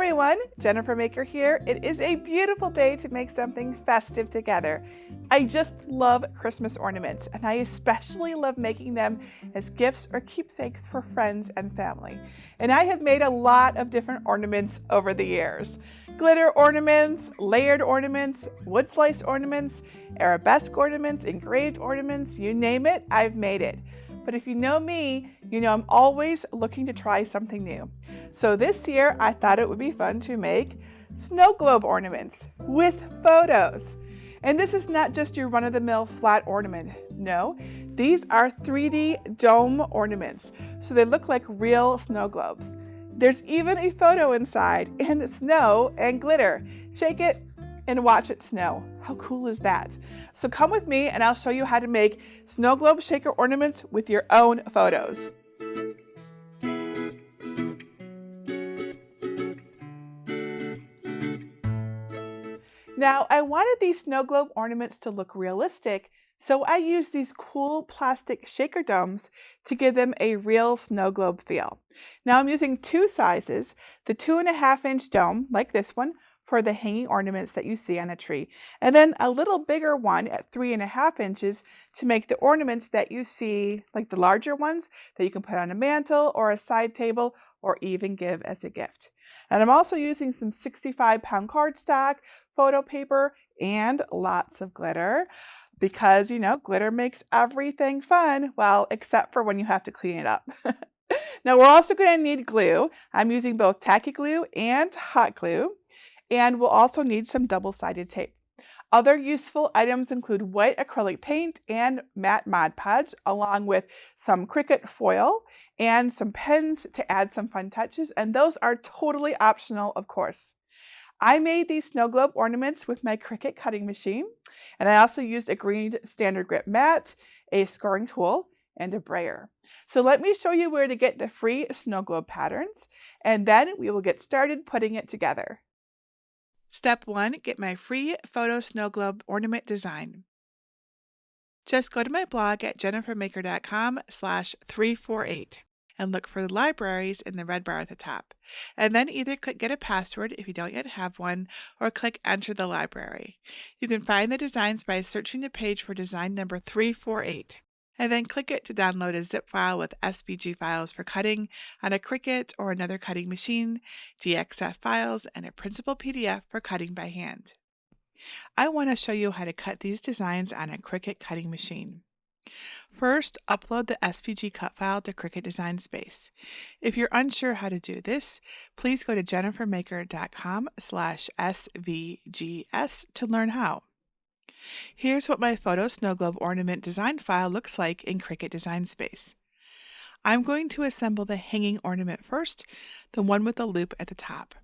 everyone, Jennifer Maker here. It is a beautiful day to make something festive together. I just love Christmas ornaments, and I especially love making them as gifts or keepsakes for friends and family. And I have made a lot of different ornaments over the years. Glitter ornaments, layered ornaments, wood slice ornaments, arabesque ornaments, engraved ornaments, you name it, I've made it. But if you know me, you know I'm always looking to try something new. So this year, I thought it would be fun to make snow globe ornaments with photos. And this is not just your run-of-the-mill flat ornament. No, these are 3D dome ornaments, so they look like real snow globes. There's even a photo inside in snow and glitter. Shake it and watch it snow. How cool is that? So come with me and I'll show you how to make snow globe shaker ornaments with your own photos. Now, I wanted these snow globe ornaments to look realistic, so I used these cool plastic shaker domes to give them a real snow globe feel. Now I'm using two sizes, the 2.5-inch dome, like this one, for the hanging ornaments that you see on a tree, and then a little bigger one at 3.5 inches to make the ornaments that you see, like the larger ones that you can put on a mantle or a side table or even give as a gift. And I'm also using some 65-pound cardstock, photo paper, and lots of glitter because, you know, glitter makes everything fun, well, except for when you have to clean it up. Now we're also going to need glue. I'm using both tacky glue and hot glue. And we'll also need some double-sided tape. Other useful items include white acrylic paint and matte Mod Podge, along with some Cricut foil and some pens to add some fun touches, and those are totally optional, of course. I made these snow globe ornaments with my Cricut cutting machine, and I also used a green standard grip mat, a scoring tool, and a brayer. So let me show you where to get the free snow globe patterns, and then we will get started putting it together. Step 1, get my free photo snow globe ornament design. Just go to my blog at jennifermaker.com/348 and look for the libraries in the red bar at the top. And then either click Get a Password if you don't yet have one, or click Enter the library. You can find the designs by searching the page for design number 348. And then click it to download a zip file with SVG files for cutting on a Cricut or another cutting machine, DXF files, and a printable PDF for cutting by hand. I want to show you how to cut these designs on a Cricut cutting machine. First, upload the SVG cut file to Cricut Design Space. If you're unsure how to do this, please go to jennifermaker.com/svgs to learn how. Here's what my photo snow globe ornament design file looks like in Cricut Design Space. I'm going to assemble the hanging ornament first, the one with the loop at the top.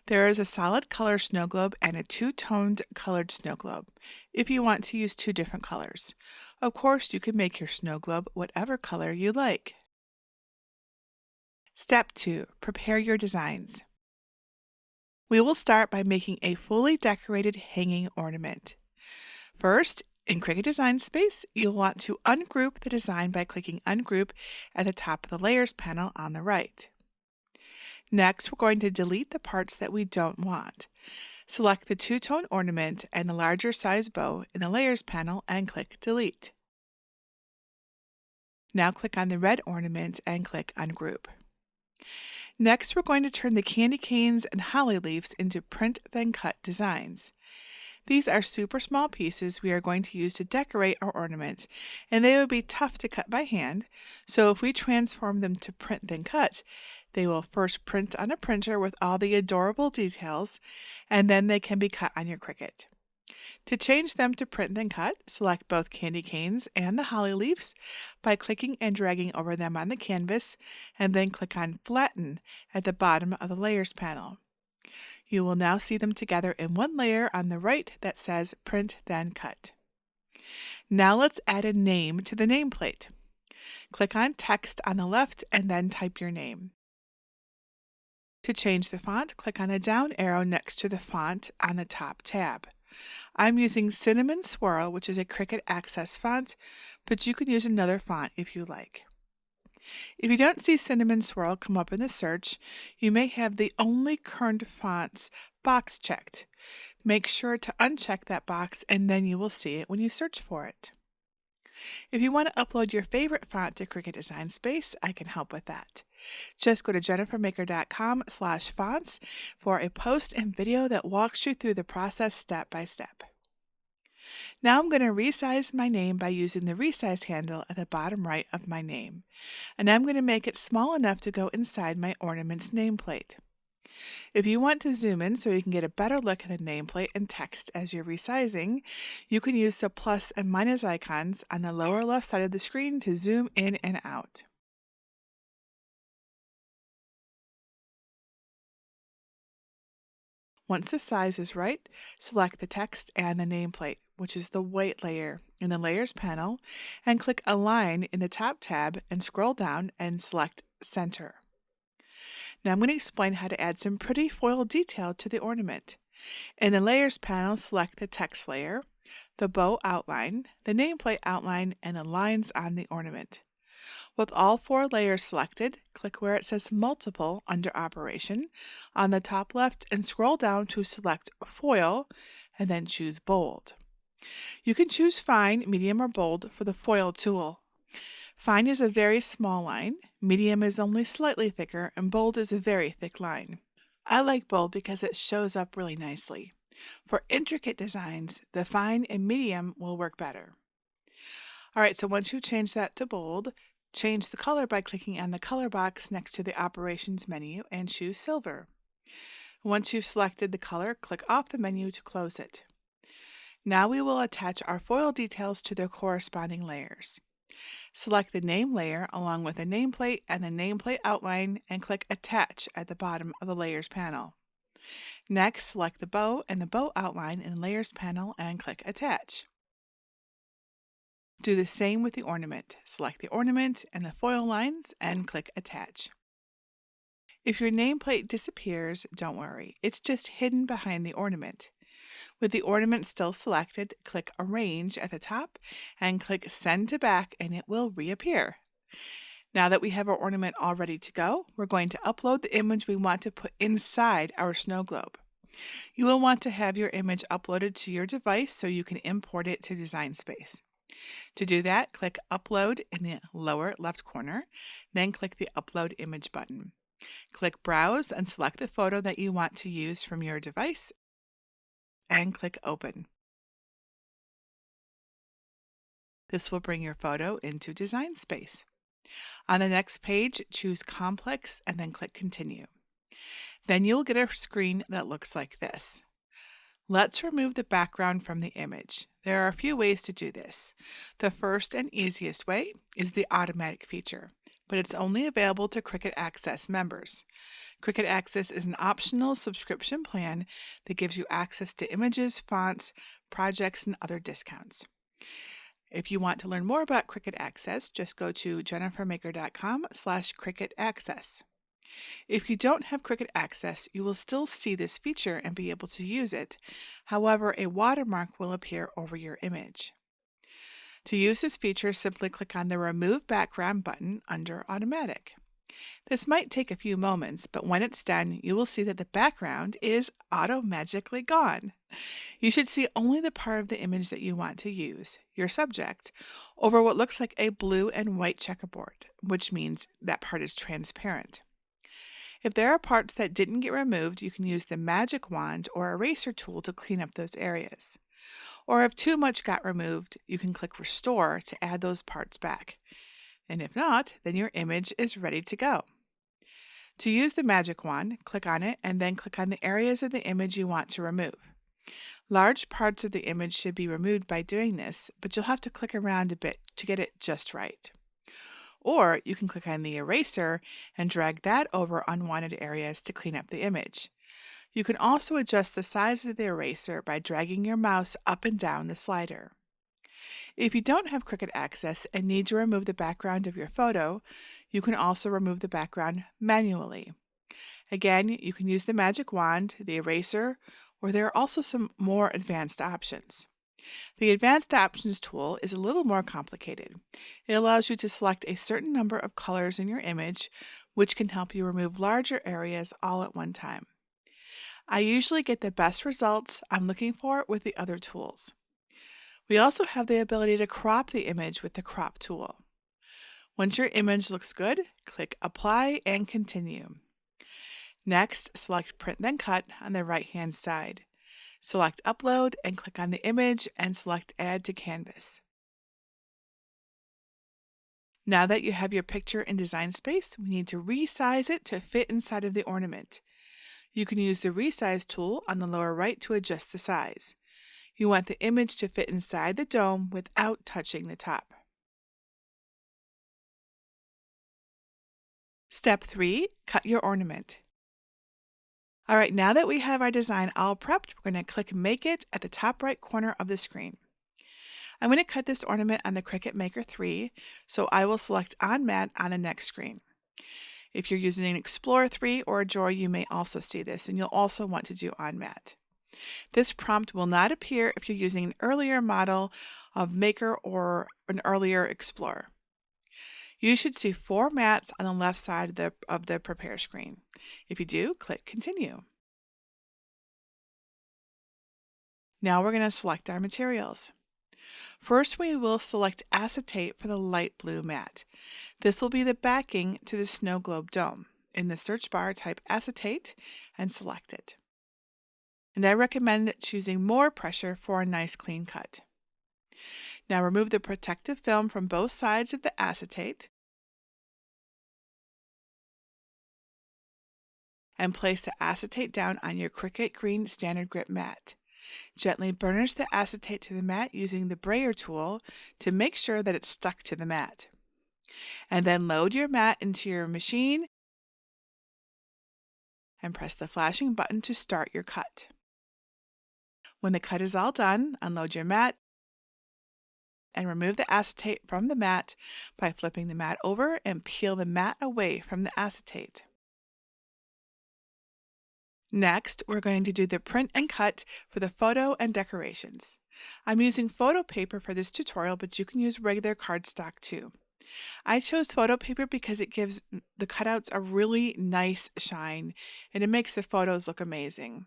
There is a solid color snow globe and a two-toned colored snow globe, if you want to use two different colors. Of course, you can make your snow globe whatever color you like. Step 2. Prepare your designs. We will start by making a fully decorated hanging ornament. First, in Cricut Design Space, you'll want to ungroup the design by clicking Ungroup at the top of the Layers panel on the right. Next, we're going to delete the parts that we don't want. Select the two-tone ornament and the larger size bow in the Layers panel and click Delete. Now click on the red ornament and click Ungroup. Next, we're going to turn the candy canes and holly leaves into Print Then Cut designs. These are super small pieces we are going to use to decorate our ornament, and they would be tough to cut by hand, so if we transform them to Print Then Cut, they will first print on a printer with all the adorable details, and then they can be cut on your Cricut. To change them to Print Then Cut, select both candy canes and the holly leaves by clicking and dragging over them on the canvas, and then click on Flatten at the bottom of the Layers panel. You will now see them together in one layer on the right that says Print Then Cut. Now let's add a name to the nameplate. Click on Text on the left and then type your name. To change the font, click on the down arrow next to the font on the top tab. I'm using Cinnamon Swirl, which is a Cricut Access font, but you can use another font if you like. If you don't see Cinnamon Swirl come up in the search, you may have the Only Current Fonts box checked. Make sure to uncheck that box and then you will see it when you search for it. If you want to upload your favorite font to Cricut Design Space, I can help with that. Just go to jennifermaker.com/fonts for a post and video that walks you through the process step by step. Now I'm going to resize my name by using the resize handle at the bottom right of my name. And I'm going to make it small enough to go inside my ornament's nameplate. If you want to zoom in so you can get a better look at the nameplate and text as you're resizing, you can use the plus and minus icons on the lower left side of the screen to zoom in and out. Once the size is right, select the text and the nameplate, which is the white layer, in the Layers panel, and click Align in the top tab and scroll down and select Center. Now I'm going to explain how to add some pretty foil detail to the ornament. In the Layers panel, select the text layer, the bow outline, the nameplate outline, and the lines on the ornament. With all 4 layers selected, click where it says Multiple under Operation on the top left and scroll down to select Foil and then choose Bold. You can choose Fine, Medium, or Bold for the Foil tool. Fine is a very small line, Medium is only slightly thicker, and Bold is a very thick line. I like Bold because it shows up really nicely. For intricate designs, the Fine and Medium will work better. Alright, so once you change that to Bold, change the color by clicking on the color box next to the Operations menu and choose Silver. Once you've selected the color, click off the menu to close it. Now we will attach our foil details to their corresponding layers. Select the name layer along with the nameplate and the nameplate outline and click Attach at the bottom of the Layers panel. Next, select the bow and the bow outline in the Layers panel and click Attach. Do the same with the ornament. Select the ornament and the foil lines and click Attach. If your nameplate disappears, don't worry. It's just hidden behind the ornament. With the ornament still selected, click Arrange at the top and click Send to Back and it will reappear. Now that we have our ornament all ready to go, we're going to upload the image we want to put inside our snow globe. You will want to have your image uploaded to your device so you can import it to Design Space. To do that, click Upload in the lower left corner, then click the Upload Image button. Click Browse and select the photo that you want to use from your device and click Open. This will bring your photo into Design Space. On the next page, choose Complex and then click Continue. Then you'll get a screen that looks like this. Let's remove the background from the image. There are a few ways to do this. The first and easiest way is the automatic feature, but it's only available to Cricut Access members. Cricut Access is an optional subscription plan that gives you access to images, fonts, projects, and other discounts. If you want to learn more about Cricut Access, just go to jennifermaker.com/Cricut Access. If you don't have Cricut Access, you will still see this feature and be able to use it. However, a watermark will appear over your image. To use this feature, simply click on the Remove Background button under Automatic. This might take a few moments, but when it's done, you will see that the background is auto-magically gone. You should see only the part of the image that you want to use, your subject, over what looks like a blue and white checkerboard, which means that part is transparent. If there are parts that didn't get removed, you can use the magic wand or eraser tool to clean up those areas. Or if too much got removed, you can click Restore to add those parts back. And if not, then your image is ready to go. To use the magic wand, click on it and then click on the areas of the image you want to remove. Large parts of the image should be removed by doing this, but you'll have to click around a bit to get it just right. Or you can click on the eraser and drag that over unwanted areas to clean up the image. You can also adjust the size of the eraser by dragging your mouse up and down the slider. If you don't have Cricut Access and need to remove the background of your photo, you can also remove the background manually. Again, you can use the magic wand, the eraser, or there are also some more advanced options. The Advanced Options tool is a little more complicated. It allows you to select a certain number of colors in your image, which can help you remove larger areas all at one time. I usually get the best results I'm looking for with the other tools. We also have the ability to crop the image with the Crop tool. Once your image looks good, click Apply and Continue. Next, select Print Then Cut on the right-hand side. Select Upload and click on the image and select Add to Canvas. Now that you have your picture in Design Space, we need to resize it to fit inside of the ornament. You can use the Resize tool on the lower right to adjust the size. You want the image to fit inside the dome without touching the top. Step 3. Cut your ornament. Alright, now that we have our design all prepped, we're going to click Make It at the top right corner of the screen. I'm going to cut this ornament on the Cricut Maker 3, so I will select On Mat on the next screen. If you're using an Explorer 3 or a Joy, you may also see this, and you'll also want to do On Mat. This prompt will not appear if you're using an earlier model of Maker or an earlier Explorer. You should see 4 mats on the left side of the Prepare screen. If you do, click Continue. Now we're going to select our materials. First, we will select acetate for the light blue mat. This will be the backing to the snow globe dome. In the search bar, type acetate and select it. And I recommend choosing more pressure for a nice clean cut. Now remove the protective film from both sides of the acetate and place the acetate down on your Cricut Green Standard Grip mat. Gently burnish the acetate to the mat using the brayer tool to make sure that it's stuck to the mat. And then load your mat into your machine and press the flashing button to start your cut. When the cut is all done, unload your mat and remove the acetate from the mat by flipping the mat over and peel the mat away from the acetate. Next, we're going to do the print and cut for the photo and decorations. I'm using photo paper for this tutorial, but you can use regular cardstock too. I chose photo paper because it gives the cutouts a really nice shine and it makes the photos look amazing.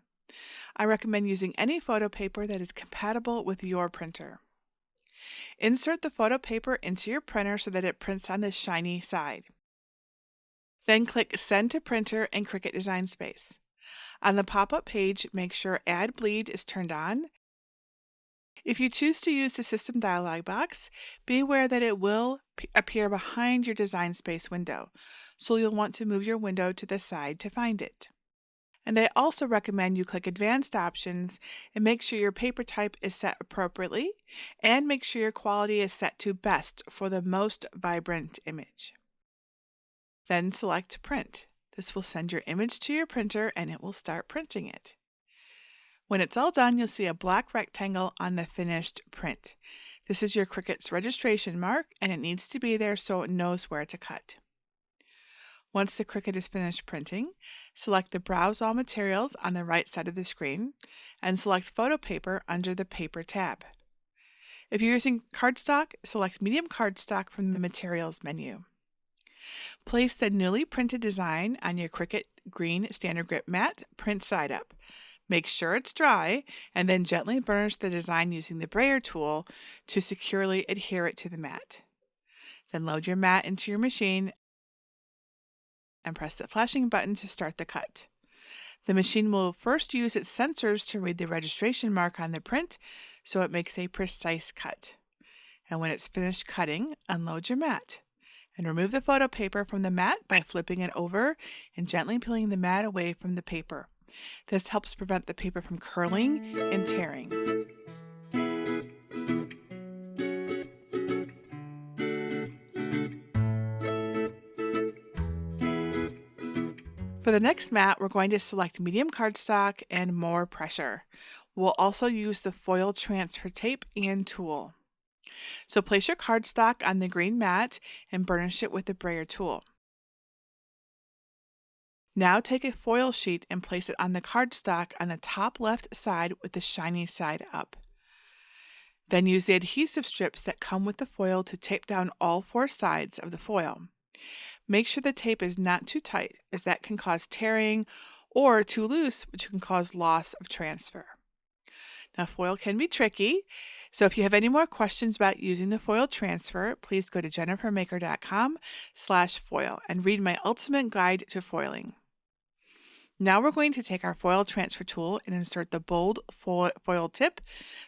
I recommend using any photo paper that is compatible with your printer. Insert the photo paper into your printer so that it prints on the shiny side. Then click Send to Printer in Cricut Design Space. On the pop-up page, make sure Add Bleed is turned on. If you choose to use the System dialog box, be aware that it will appear behind your Design Space window, so you'll want to move your window to the side to find it. And I also recommend you click Advanced Options and make sure your paper type is set appropriately, and make sure your quality is set to Best for the most vibrant image. Then select Print. This will send your image to your printer and it will start printing it. When it's all done, you'll see a black rectangle on the finished print. This is your Cricut's registration mark and it needs to be there so it knows where to cut. Once the Cricut is finished printing, select the Browse All Materials on the right side of the screen and select Photo Paper under the Paper tab. If you're using cardstock, select Medium Cardstock from the Materials menu. Place the newly printed design on your Cricut Green Standard Grip mat, print side up. Make sure it's dry, and then gently burnish the design using the brayer tool to securely adhere it to the mat. Then load your mat into your machine and press the flashing button to start the cut. The machine will first use its sensors to read the registration mark on the print so it makes a precise cut. And when it's finished cutting, unload your mat. And remove the photo paper from the mat by flipping it over and gently peeling the mat away from the paper. This helps prevent the paper from curling and tearing. For the next mat, we're going to select medium cardstock and more pressure. We'll also use the foil transfer tape and tool. So place your cardstock on the green mat and burnish it with the brayer tool. Now take a foil sheet and place it on the cardstock on the top left side with the shiny side up. Then use the adhesive strips that come with the foil to tape down all 4 sides of the foil. Make sure the tape is not too tight, as that can cause tearing, or too loose, which can cause loss of transfer. Now, foil can be tricky, so if you have any more questions about using the foil transfer, please go to jennifermaker.com/foil and read my ultimate guide to foiling. Now we're going to take our foil transfer tool and insert the bold foil tip,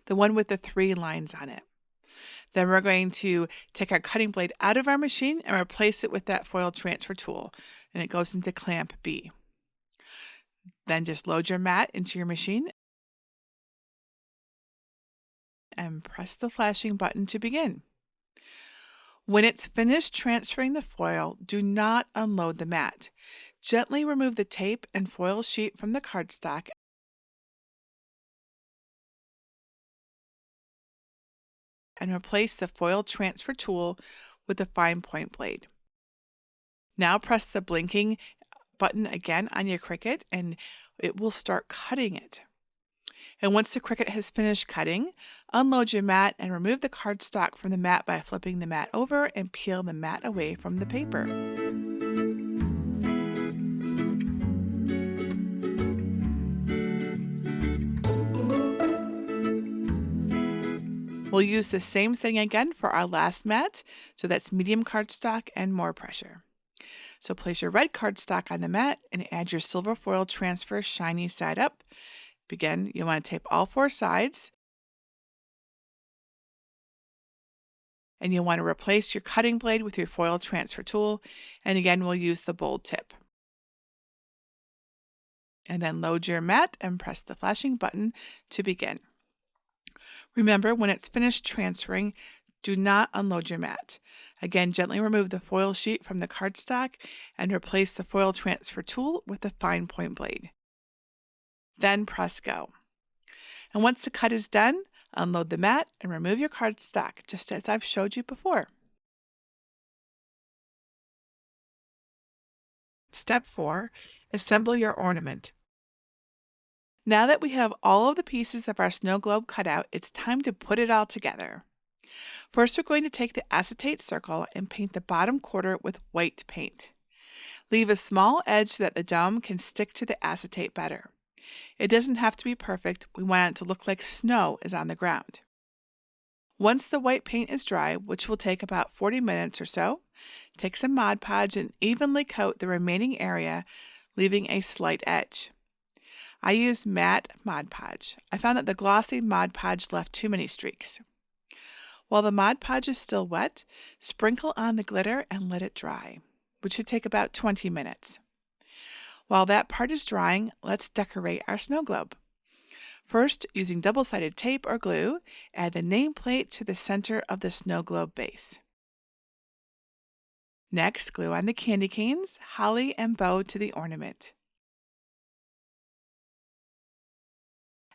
the one with the 3 lines on it. Then we're going to take our cutting blade out of our machine and replace it with that foil transfer tool, and it goes into clamp B. Then just load your mat into your machine and press the flashing button to begin. When it's finished transferring the foil, do not unload the mat. Gently remove the tape and foil sheet from the cardstock and replace the foil transfer tool with the fine point blade. Now press the blinking button again on your Cricut and it will start cutting it. And once the Cricut has finished cutting, unload your mat and remove the cardstock from the mat by flipping the mat over and peel the mat away from the paper. We'll use the same thing again for our last mat, so that's medium cardstock and more pressure. So place your red cardstock on the mat and add your silver foil transfer shiny side up. Again, you want to tape all 4 sides. And you want to replace your cutting blade with your foil transfer tool. And again, we'll use the bold tip. And then load your mat and press the flashing button to begin. Remember, when it's finished transferring, do not unload your mat. Again, gently remove the foil sheet from the cardstock and replace the foil transfer tool with the fine point blade. Then press go. And once the cut is done, unload the mat and remove your cardstock, just as I've showed you before. Step 4. Assemble your ornament. Now that we have all of the pieces of our snow globe cut out, it's time to put it all together. First, we're going to take the acetate circle and paint the bottom quarter with white paint. Leave a small edge so that the dome can stick to the acetate better. It doesn't have to be perfect. We want it to look like snow is on the ground. Once the white paint is dry, which will take about 40 minutes or so, take some Mod Podge and evenly coat the remaining area, leaving a slight edge. I used matte Mod Podge. I found that the glossy Mod Podge left too many streaks. While the Mod Podge is still wet, sprinkle on the glitter and let it dry, which should take about 20 minutes. While that part is drying, let's decorate our snow globe. First, using double-sided tape or glue, add the nameplate to the center of the snow globe base. Next, glue on the candy canes, holly, and bow to the ornament.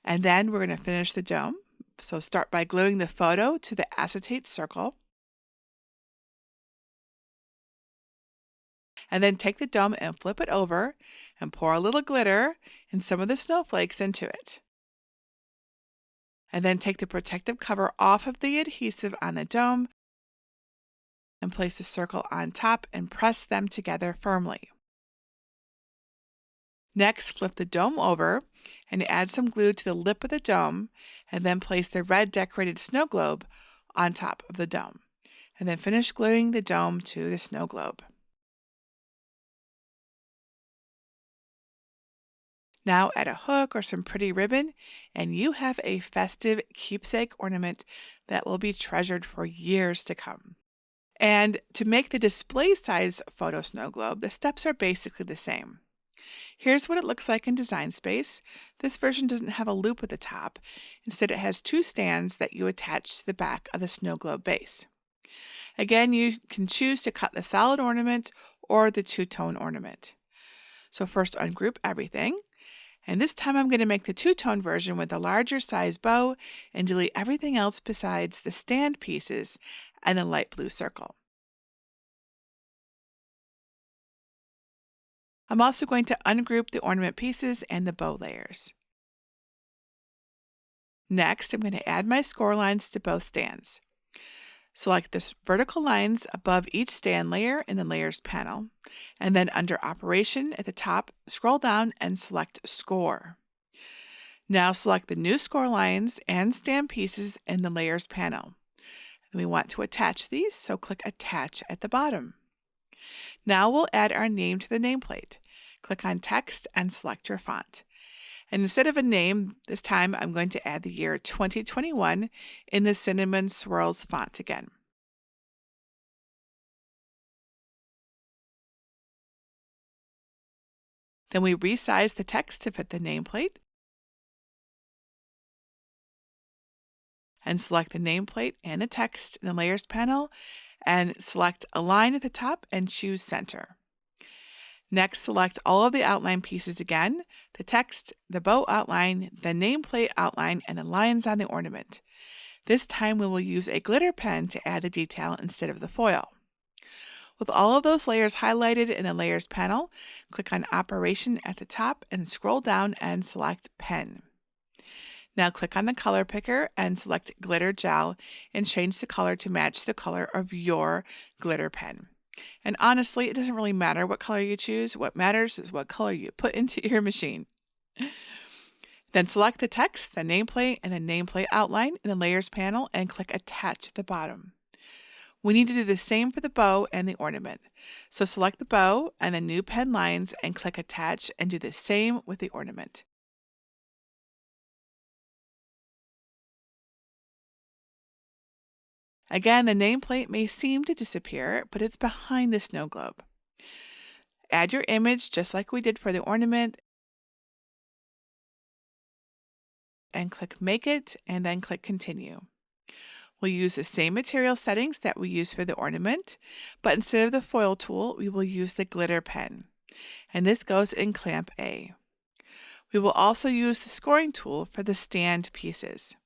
And then we're going to finish the dome. So start by gluing the photo to the acetate circle. And then take the dome and flip it over and pour a little glitter and some of the snowflakes into it. And then take the protective cover off of the adhesive on the dome and place the circle on top and press them together firmly. Next, flip the dome over and add some glue to the lip of the dome, and then place the red decorated snow globe on top of the dome. And then finish gluing the dome to the snow globe. Now add a hook or some pretty ribbon, and you have a festive keepsake ornament that will be treasured for years to come. And to make the display size photo snow globe, the steps are basically the same. Here's what it looks like in Design Space. This version doesn't have a loop at the top. Instead, it has 2 stands that you attach to the back of the snow globe base. Again, you can choose to cut the solid ornament or the 2-tone ornament. So first ungroup everything. And this time I'm going to make the 2-tone version with a larger size bow and delete everything else besides the stand pieces and the light blue circle. I'm also going to ungroup the ornament pieces and the bow layers. Next, I'm going to add my score lines to both stands. Select the vertical lines above each stand layer in the Layers panel, and then under Operation at the top, scroll down and select Score. Now select the new score lines and stand pieces in the Layers panel. And we want to attach these, so click Attach at the bottom. Now we'll add our name to the nameplate. Click on Text and select your font. And instead of a name, this time I'm going to add the year 2021 in the Cinnamon Swirls font again. Then we resize the text to fit the nameplate and select the nameplate and the text in the Layers panel and select Align at the top and choose Center. Next, select all of the outline pieces again, the text, the bow outline, the nameplate outline, and the lines on the ornament. This time we will use a glitter pen to add the detail instead of the foil. With all of those layers highlighted in the Layers panel, click on Operation at the top and scroll down and select Pen. Now click on the color picker and select Glitter Gel and change the color to match the color of your glitter pen. And honestly, it doesn't really matter what color you choose. What matters is what color you put into your machine. Then select the text, the nameplate, and the nameplate outline in the Layers panel and click Attach at the bottom. We need to do the same for the bow and the ornament. So select the bow and the new pen lines and click Attach and do the same with the ornament. Again, the nameplate may seem to disappear, but it's behind the snow globe. Add your image just like we did for the ornament and click Make It and then click Continue. We'll use the same material settings that we used for the ornament, but instead of the foil tool, we will use the glitter pen. And this goes in Clamp A. We will also use the scoring tool for the stand pieces.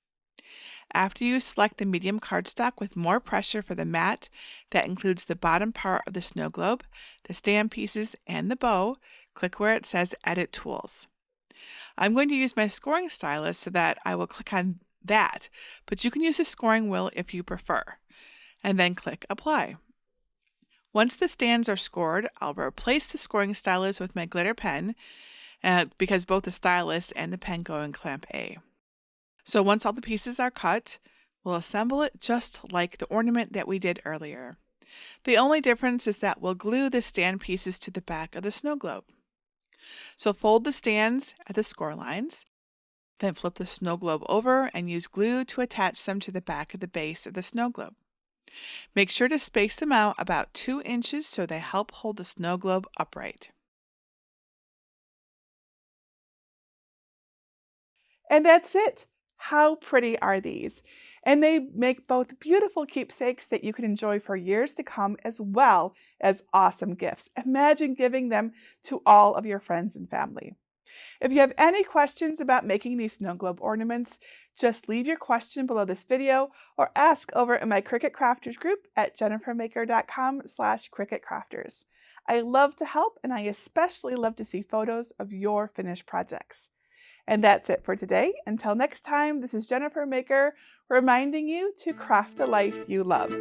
After you select the medium cardstock with more pressure for the mat that includes the bottom part of the snow globe, the stand pieces, and the bow, click where it says Edit Tools. I'm going to use my scoring stylus so that I will click on that, but you can use the scoring wheel if you prefer, and then click Apply. Once the stands are scored, I'll replace the scoring stylus with my glitter pen because both the stylus and the pen go in Clamp A. So once all the pieces are cut, we'll assemble it just like the ornament that we did earlier. The only difference is that we'll glue the stand pieces to the back of the snow globe. So fold the stands at the score lines, then flip the snow globe over and use glue to attach them to the back of the base of the snow globe. Make sure to space them out about 2 inches so they help hold the snow globe upright. And that's it. How pretty are these? And they make both beautiful keepsakes that you can enjoy for years to come, as well as awesome gifts. Imagine giving them to all of your friends and family. If you have any questions about making these snow globe ornaments, just leave your question below this video or ask over in my Cricut Crafters group at jennifermaker.com/cricketcrafters. I love to help, and I especially love to see photos of your finished projects. And that's it for today. Until next time, this is Jennifer Maker reminding you to craft a life you love.